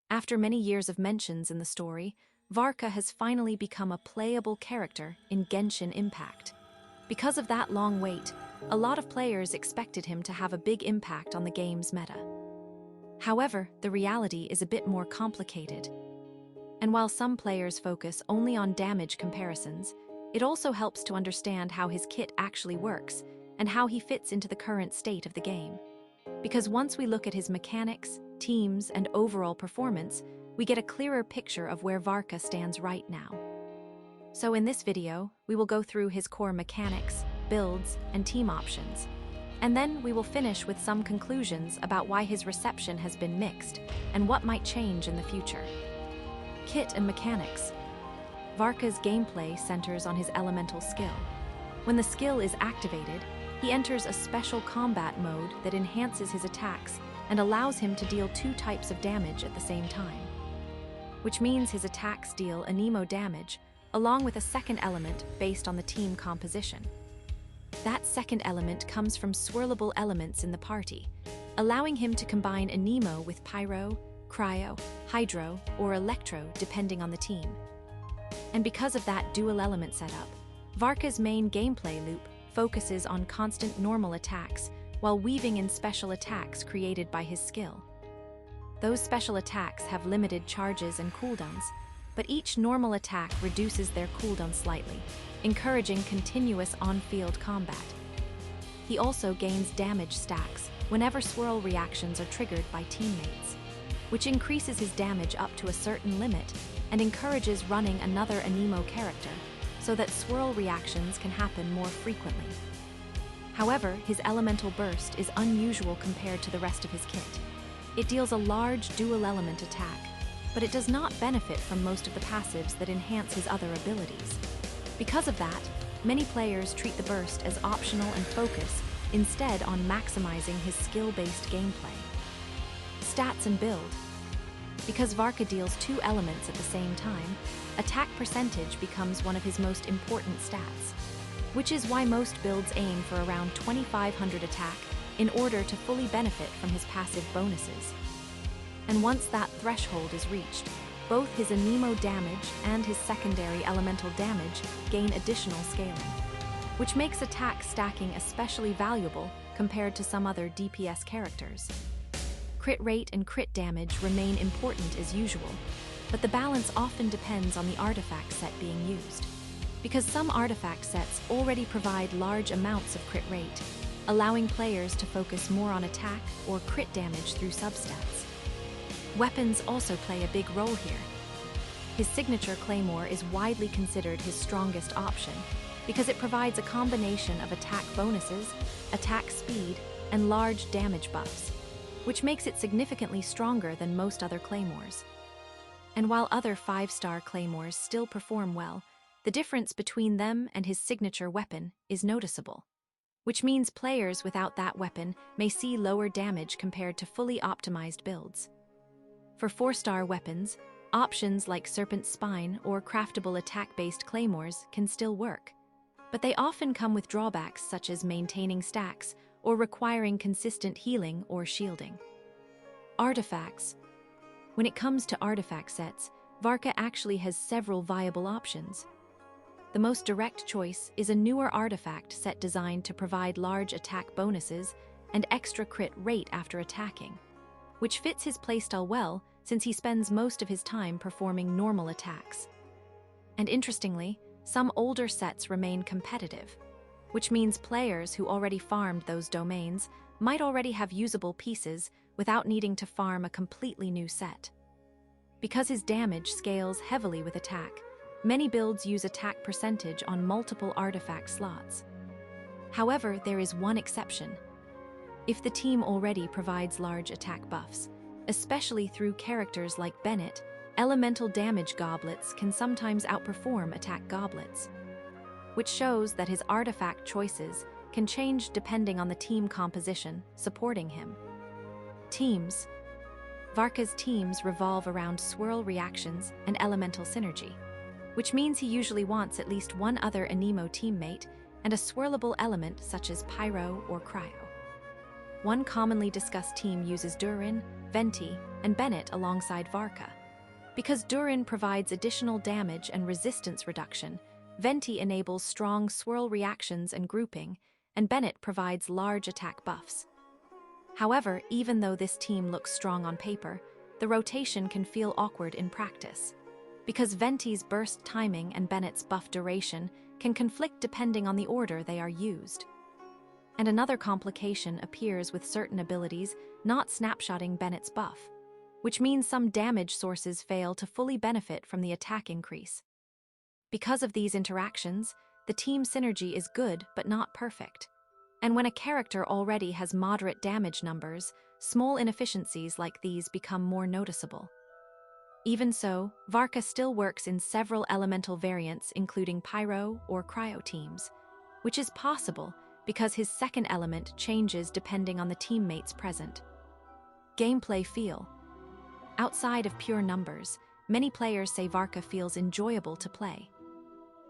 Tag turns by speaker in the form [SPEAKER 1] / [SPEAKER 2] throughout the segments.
[SPEAKER 1] After many years of mentions in the story, Varka has finally become a playable character in Genshin Impact. Because of that long wait, a lot of players expected him to have a big impact on the game's meta. However, the reality is a bit more complicated. And while some players focus only on damage comparisons, it also helps to understand how his kit actually works and how he fits into the current state of the game. Because once we look at his mechanics, teams, and overall performance, we get a clearer picture of where Varka stands right now. So in this video, we will go through his core mechanics, builds, and team options. And then we will finish with some conclusions about why his reception has been mixed and what might change in the future. Kit and mechanics. Varka's gameplay centers on his elemental skill. When the skill is activated, he enters a special combat mode that enhances his attacks and allows him to deal 2 types of damage at the same time. Which means his attacks deal anemo damage, along with a second element based on the team composition. That second element comes from swirlable elements in the party, allowing him to combine anemo with pyro, cryo, hydro, or electro depending on the team. And because of that dual element setup, Varka's main gameplay loop focuses on constant normal attacks while weaving in special attacks created by his skill. Those special attacks have limited charges and cooldowns, but each normal attack reduces their cooldown slightly, encouraging continuous on-field combat. He also gains damage stacks whenever swirl reactions are triggered by teammates, which increases his damage up to a certain limit and encourages running another anemo character so that swirl reactions can happen more frequently. However, his elemental burst is unusual compared to the rest of his kit. It deals a large dual element attack, but it does not benefit from most of the passives that enhance his other abilities. Because of that, many players treat the burst as optional and focus instead on maximizing his skill-based gameplay. Stats and build. Because Varka deals 2 elements at the same time, attack percentage becomes one of his most important stats, which is why most builds aim for around 2500 attack in order to fully benefit from his passive bonuses. And once that threshold is reached, both his anemo damage and his secondary elemental damage gain additional scaling, which makes attack stacking especially valuable compared to some other DPS characters. Crit rate and crit damage remain important as usual, but the balance often depends on the artifact set being used, because some artifact sets already provide large amounts of crit rate, allowing players to focus more on attack or crit damage through substats. Weapons also play a big role here. His signature claymore is widely considered his strongest option because it provides a combination of attack bonuses, attack speed, and large damage buffs, which makes it significantly stronger than most other claymores. And while other 5-star claymores still perform well, the difference between them and his signature weapon is noticeable, which means players without that weapon may see lower damage compared to fully optimized builds. For 4-star weapons, options like Serpent Spine or craftable attack-based claymores can still work, but they often come with drawbacks such as maintaining stacks or requiring consistent healing or shielding. Artifacts. When it comes to artifact sets, Varka actually has several viable options. The most direct choice is a newer artifact set designed to provide large attack bonuses and extra crit rate after attacking, which fits his playstyle well since he spends most of his time performing normal attacks. And interestingly, some older sets remain competitive, which means players who already farmed those domains might already have usable pieces without needing to farm a completely new set. Because his damage scales heavily with attack, many builds use attack percentage on multiple artifact slots. However, there is one exception. If the team already provides large attack buffs, especially through characters like Bennett, elemental damage goblets can sometimes outperform attack goblets, which shows that his artifact choices can change depending on the team composition supporting him. Teams. Varka's teams revolve around swirl reactions and elemental synergy, which means he usually wants at least one other anemo teammate and a swirlable element such as pyro or cryo. one commonly discussed team uses Durin, Venti, and Bennett alongside Varka. Because Durin provides additional damage and resistance reduction, Venti enables strong swirl reactions and grouping, and Bennett provides large attack buffs. However, even though this team looks strong on paper, the rotation can feel awkward in practice, because Venti's burst timing and Bennett's buff duration can conflict depending on the order they are used. And another complication appears with certain abilities not snapshotting Bennett's buff, which means some damage sources fail to fully benefit from the attack increase. Because of these interactions, the team synergy is good but not perfect. And when a character already has moderate damage numbers, small inefficiencies like these become more noticeable. Even so, Varka still works in several elemental variants including Pyro or Cryo teams, which is possible because his second element changes depending on the teammates present. Gameplay feel. Outside of pure numbers, many players say Varka feels enjoyable to play.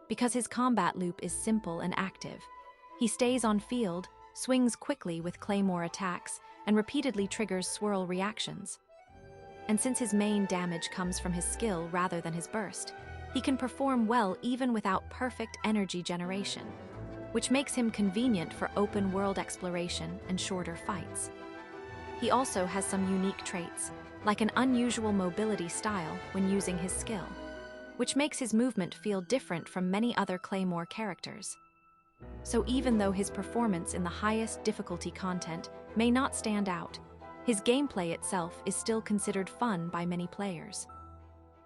[SPEAKER 1] Because his combat loop is simple and active, he stays on field, swings quickly with claymore attacks, and repeatedly triggers swirl reactions. And since his main damage comes from his skill rather than his burst, he can perform well even without perfect energy generation, which makes him convenient for open-world exploration and shorter fights. He also has some unique traits, like an unusual mobility style when using his skill, which makes his movement feel different from many other Claymore characters. So even though his performance in the highest difficulty content may not stand out, his gameplay itself is still considered fun by many players.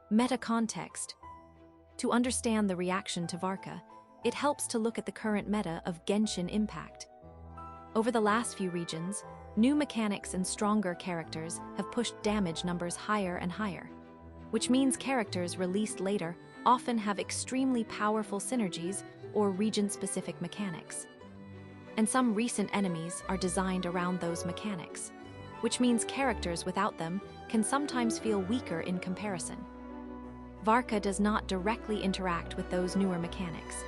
[SPEAKER 1] Meta context. To understand the reaction to Varka, it helps to look at the current meta of Genshin Impact. Over the last few regions, new mechanics and stronger characters have pushed damage numbers higher and higher, which means characters released later often have extremely powerful synergies or region-specific mechanics. And some recent enemies are designed around those mechanics, which means characters without them can sometimes feel weaker in comparison. Varka does not directly interact with those newer mechanics,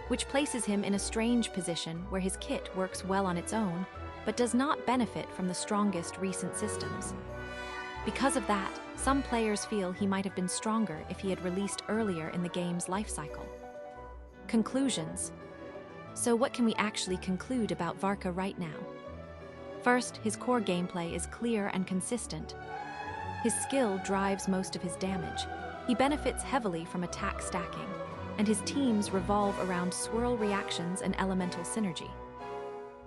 [SPEAKER 1] which places him in a strange position where his kit works well on its own, but does not benefit from the strongest recent systems. Because of that, some players feel he might have been stronger if he had released earlier in the game's life cycle. Conclusions. So what can we actually conclude about Varka right now? First, his core gameplay is clear and consistent. His skill drives most of his damage. He benefits heavily from attack stacking, and his teams revolve around swirl reactions and elemental synergy.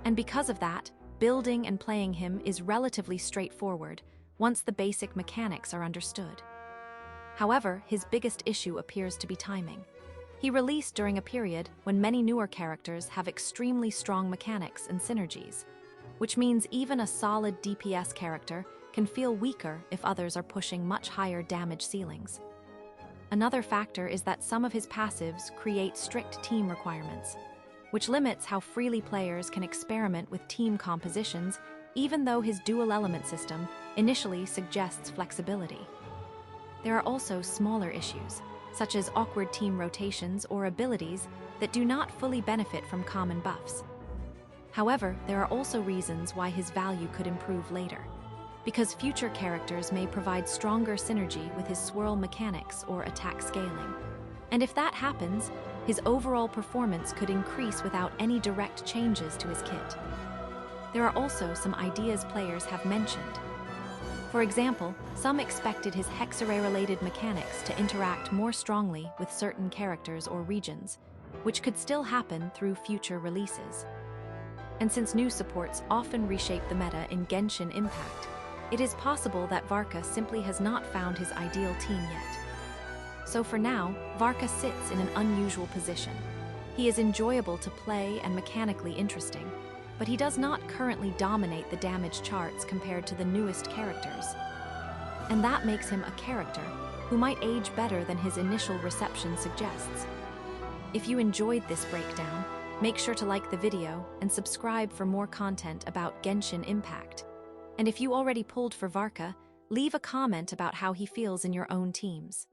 [SPEAKER 1] And because of that, building and playing him is relatively straightforward once the basic mechanics are understood. However, his biggest issue appears to be timing. He released during a period when many newer characters have extremely strong mechanics and synergies, which means even a solid DPS character can feel weaker if others are pushing much higher damage ceilings. Another factor is that some of his passives create strict team requirements, which limits how freely players can experiment with team compositions, even though his dual element system initially suggests flexibility. There are also smaller issues, such as awkward team rotations or abilities that do not fully benefit from common buffs. However, there are also reasons why his value could improve later, because future characters may provide stronger synergy with his swirl mechanics or attack scaling. And if that happens, his overall performance could increase without any direct changes to his kit. There are also some ideas players have mentioned. For example, some expected his Hexarray-related mechanics to interact more strongly with certain characters or regions, which could still happen through future releases. And since new supports often reshape the meta in Genshin Impact, it is possible that Varka simply has not found his ideal team yet. So for now, Varka sits in an unusual position. He is enjoyable to play and mechanically interesting, but he does not currently dominate the damage charts compared to the newest characters. And that makes him a character who might age better than his initial reception suggests. If you enjoyed this breakdown, make sure to like the video and subscribe for more content about Genshin Impact. And if you already pulled for Varka, leave a comment about how he feels in your own teams.